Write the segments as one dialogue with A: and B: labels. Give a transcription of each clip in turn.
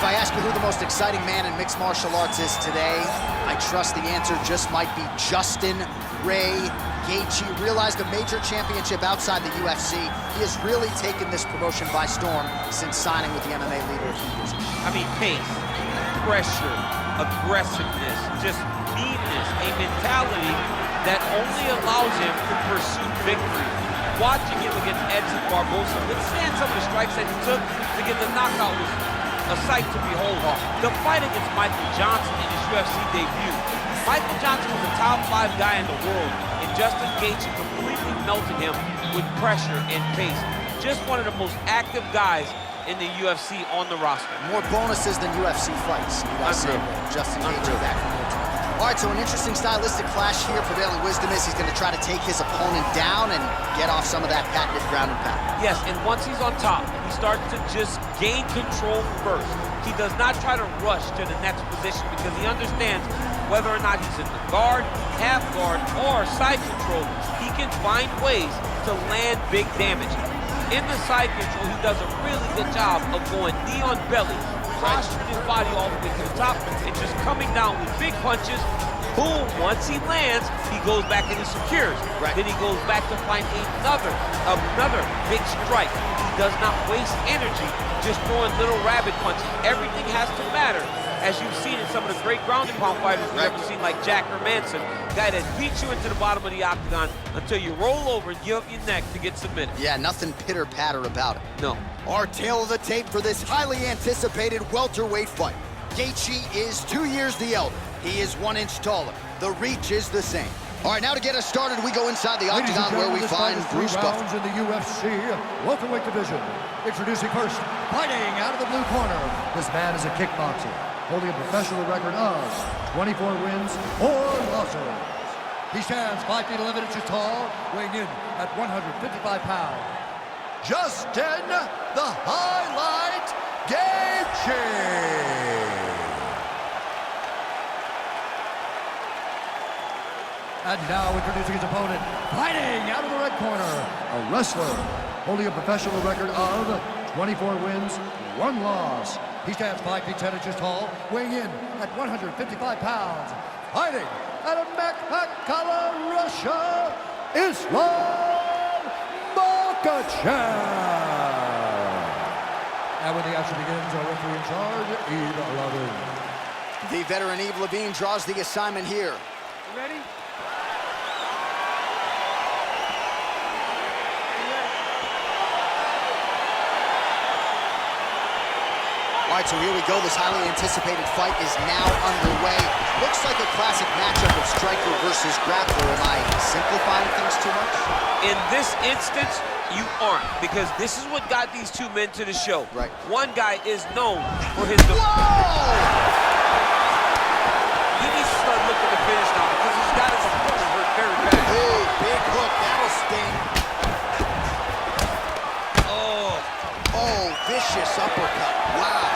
A: I ask you who the most exciting man in mixed martial arts is today, I trust the answer just might be Justin Ray Gaethje. Realized a major championship outside the UFC. He has really taken this promotion by storm since signing with the MMA leader a few years ago.
B: I mean, pace, pressure, aggressiveness, just meanness, a mentality that only allows him to pursue victory. Watching him against Edson Barbosa, withstand some of the strikes that he took to get the knockout was a sight to behold. The fight against Michael Johnson in his UFC debut. Michael Johnson was a top 5 guy in the world, and Justin Gaethje completely melted him with pressure and pace. Just one of the most active guys in the UFC on the roster.
A: More bonuses than UFC fights, you guys say. Justin Gaethje back from the top. All right, so an interesting stylistic clash here. Prevailing wisdom is he's going to try to take his opponent down and get off some of that patented ground and pound.
B: Yes, and once he's on top, he starts to just gain control first. He does not try to rush to the next position because he understands whether or not he's in the guard, half guard, or side control, he can find ways to land big damage. In the side control, he does a really good job of going knee on belly, posturing his body all the way to the top, and just coming down with big punches. Boom, once he lands, he goes back and he secures. Then he goes back to find another big strike. He does not waste energy just throwing little rabbit punches. Everything has to matter, as you've seen in some of the great ground and pound fighters we've ever seen, like Jack Hermanson, guy that beats you into the bottom of the octagon until you roll over and give up your neck to get submitted.
A: Yeah, nothing pitter-patter about it.
B: No.
A: Our tail of the tape for this highly anticipated welterweight fight. Gaethje is 2 years the elder. He is 1 inch taller. The reach is the same. All right, now to get us started, we go inside the octagon where we find Bruce Buffer.
C: In the UFC welterweight division. Introducing first, fighting out of the blue corner. This man is a kickboxer, holding a professional record of 24 wins, 4 losses. He stands 5 feet 11 inches tall, weighing in at 155 pounds. Justin, the Highlight Gaethje. And now introducing his opponent, fighting out of the red corner, a wrestler holding a professional record of 24 wins, 1 loss. He stands 5 feet 10 inches tall, weighing in at 155 pounds. Fighting out of Makhachev, Russia, Islam Makhachev. And when the action begins, our referee in charge, Yves Levine.
A: The veteran Yves Levine draws the assignment here.
B: You ready?
A: All right, so here we go. This highly anticipated fight is now underway. Looks like a classic matchup of striker versus grappler. Am I simplifying things too much?
B: In this instance, you aren't, because this is what got these two men to the show.
A: Right.
B: One guy is known for his...
A: Whoa!
B: He needs to start looking to finish now because he's got his opponent hurt very bad.
A: Oh, big hook. That'll sting. Oh, vicious uppercut. Wow.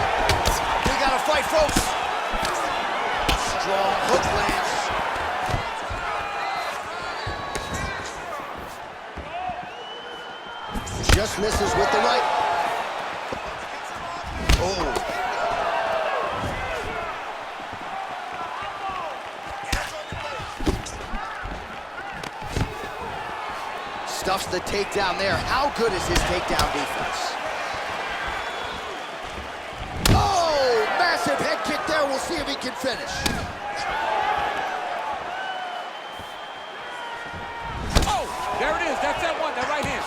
A: We got to fight, folks. Strong hook lands. Just misses with the right. Oh. Stuffs the takedown there. How good is his takedown defense? Oh, massive head kick there. We'll see if he can finish.
B: Oh, there it is. That's that one, that right hand.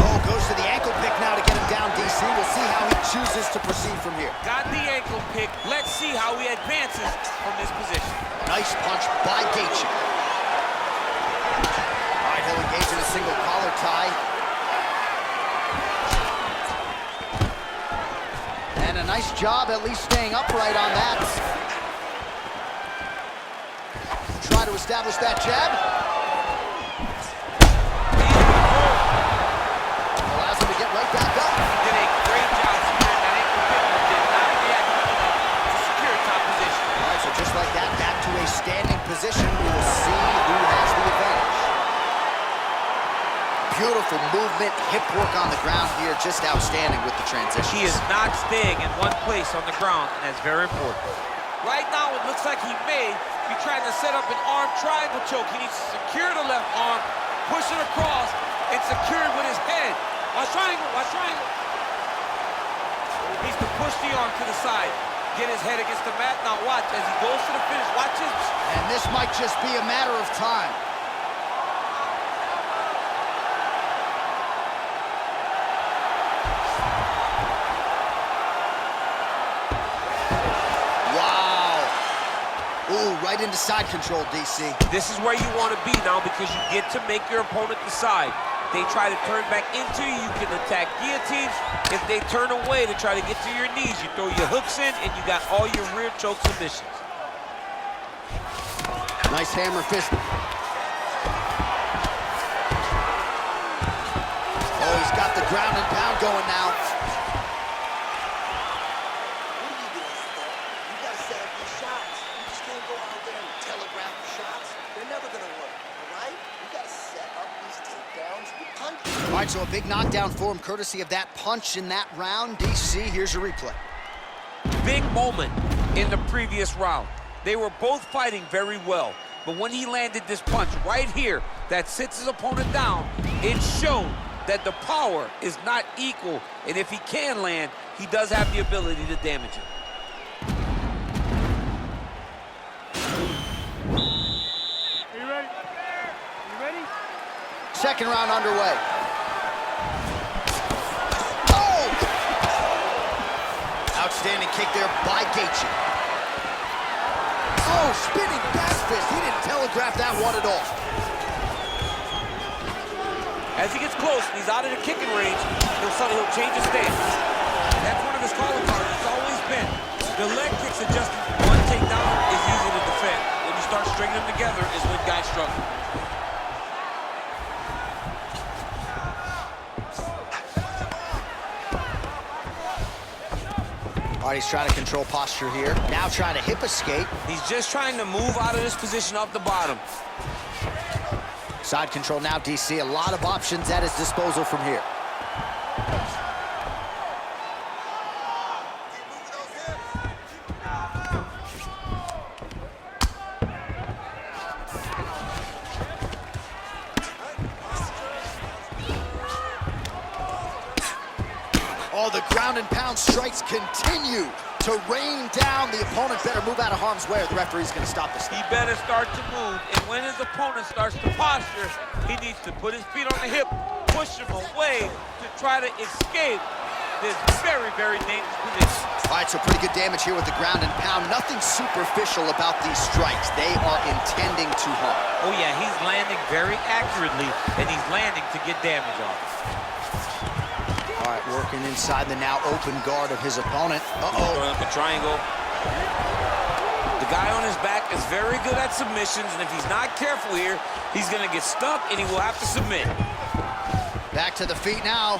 A: Oh, goes to the ankle pick now to get him down, DC. We'll see how he chooses to proceed from here.
B: Got the ankle pick. Let's see how he advances from this position.
A: Nice punch by Gaethje. All right, he'll engage in a single collar tie. And a nice job at least staying upright on that. Try to establish that jab. Allows him to get right back up.
B: Did a great job securing that ankle pick, but did not react enough to secure top position.
A: All right, so just like that, back to a standing position. We will see who has the advantage. Beautiful movement, hip work on the ground here, just outstanding with the transition.
B: He is not staying in one place on the ground, and that's very important. Right now, it looks like he may be trying to set up an arm triangle choke. He needs to secure the left arm, push it across, and secure it with his head. Watch triangle, watch triangle. He needs to push the arm to the side, get his head against the mat. Now watch, as he goes to the finish, watch his...
A: And this might just be a matter of time. Ooh, right into side control, DC.
B: This is where you want to be now because you get to make your opponent decide. They try to turn back into you, you can attack guillotines. If they turn away to try to get to your knees, you throw your hooks in and you got all your rear choke submissions.
A: Nice hammer fist. Oh, he's got the ground and pound going now. All right, so a big knockdown for him, courtesy of that punch in that round. DC, here's your replay.
B: Big moment in the previous round. They were both fighting very well, but when he landed this punch right here that sits his opponent down, it showed that the power is not equal, and if he can land, he does have the ability to damage him.
D: Are you ready? You ready?
A: Second round underway. Outstanding kick there by Gaethje. Oh, spinning back fist. He didn't telegraph that one at all.
B: As he gets close and he's out of the kicking range, he'll change his stance. That's one of his calling cards. It's always been. The leg kicks are just one takedown is easy to defend. When you start stringing them together is when guys struggle.
A: All right, he's trying to control posture here. Now trying to hip escape.
B: He's just trying to move out of this position off the bottom.
A: Side control now, DC. A lot of options at his disposal from here. Oh, the ground and pound strikes continue to rain down. The opponent better move out of harm's way or the referee's going to stop this.
B: He better start to move, and when his opponent starts to posture, he needs to put his feet on the hip, push him away to try to escape this very, very dangerous position.
A: All right, so pretty good damage here with the ground and pound. Nothing superficial about these strikes. They are intending to harm.
B: Oh, yeah, he's landing very accurately, and he's landing to get damage on.
A: All right, working inside the now open guard of his opponent.
B: Throwing up a triangle. The guy on his back is very good at submissions, and if he's not careful here, he's going to get stuck, and he will have to submit.
A: Back to the feet now.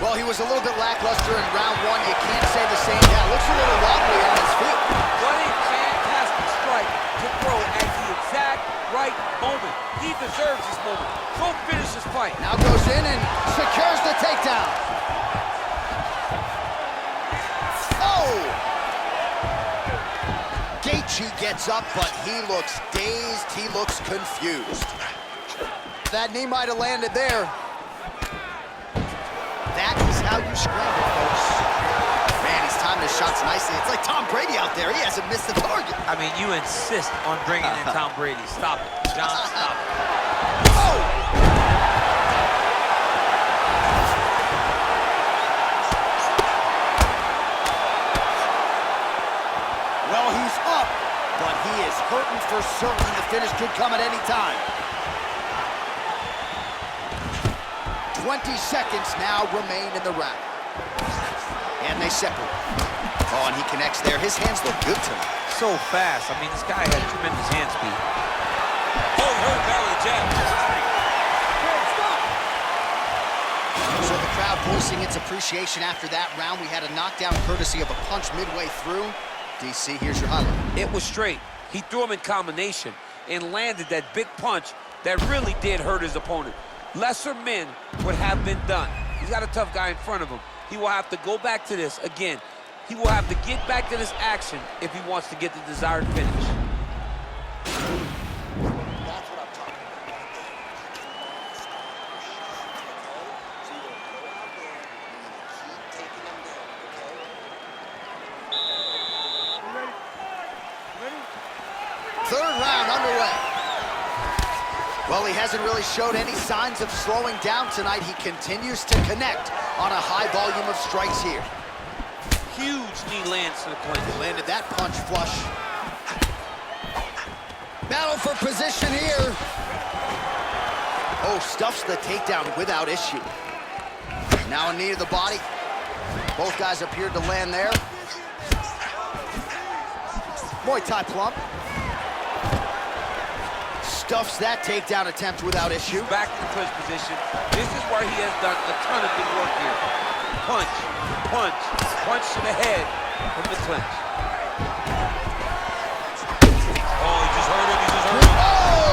A: Well, he was a little bit lackluster in round one. You can't say the same. Yeah, looks a little wobbly on his feet.
B: What a fantastic strike to throw at the exact right moment. He deserves this moment. Go finish this fight.
A: Now goes in and secures the takedown. Oh! Gaethje gets up, but he looks dazed. He looks confused. That knee might have landed there. That is how you scramble, folks. Man, he's timing his shots nicely. It's like Tom Brady out there. He hasn't missed the target.
B: I mean, you insist on bringing in Tom Brady. Stop it. John, stop it.
A: Oh! Well, he's up, but he is hurting for certain. The finish could come at any time. 20 seconds now remain in the round. And they separate. Oh, and he connects there. His hands look good tonight.
B: So fast. I mean, this guy had tremendous hand speed. Oh, hurt barely jab.
A: So the crowd voicing its appreciation after that round. We had a knockdown courtesy of a punch midway through. DC, here's your highlight.
B: It was straight. He threw him in combination and landed that big punch that really did hurt his opponent. Lesser men would have been done. He's got a tough guy in front of him. He will have to go back to this. Again, he will have to get back to this action if he wants to get the desired finish.
A: That's what I'm talking about. So you go out there and keep taking them down, okay?
D: You ready?
A: Third round underway. Well, he hasn't really showed any signs of slowing down tonight. He continues to connect on a high volume of strikes here.
B: Huge knee lands to the clinch.
A: Landed that punch flush. Battle for position here. Oh, stuffs the takedown without issue. Now a knee to the body. Both guys appeared to land there. Muay Thai plump. Stuffs that takedown attempt without issue.
B: Back to clinch position. This is where he has done a ton of good work here. Punch, punch, punch to the head from the clinch. Oh, he just hurt him, he just hurt him.
A: Oh!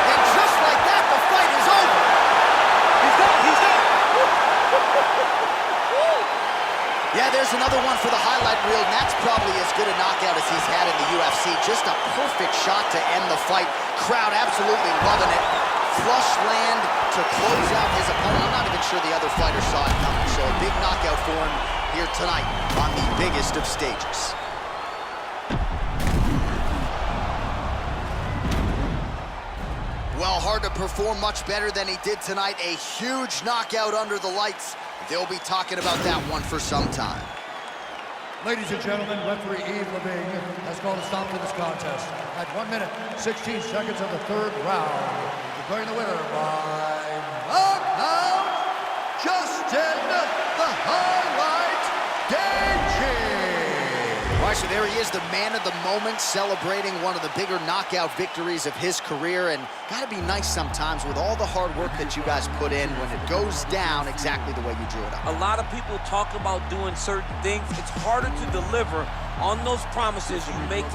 A: And just like that, the fight is over.
B: He's done, he's done.
A: Yeah, there's another one for the highlight reel, and that's probably as good a knockout as he's had in the UFC. Just a perfect shot to end the fight. Crowd absolutely loving it. Flush land to close out his opponent. I'm not even sure the other fighter saw it coming, so a big knockout for him here tonight on the biggest of stages. Well, hard to perform much better than he did tonight. A huge knockout under the lights. They'll be talking about that one for some time.
C: Ladies and gentlemen, referee Yves Levine has called a stop to this contest at 1 minute, 16 seconds of the third round. Declaring the winner by knockout, Justin the Highlight Gaethje.
A: All right, so there he is, the man of the moment, celebrating one of the bigger knockout victories of his career. And gotta be nice sometimes with all the hard work that you guys put in when it goes down exactly the way you drew it up.
B: A lot of people talk about doing certain things. It's harder to deliver on those promises you make to the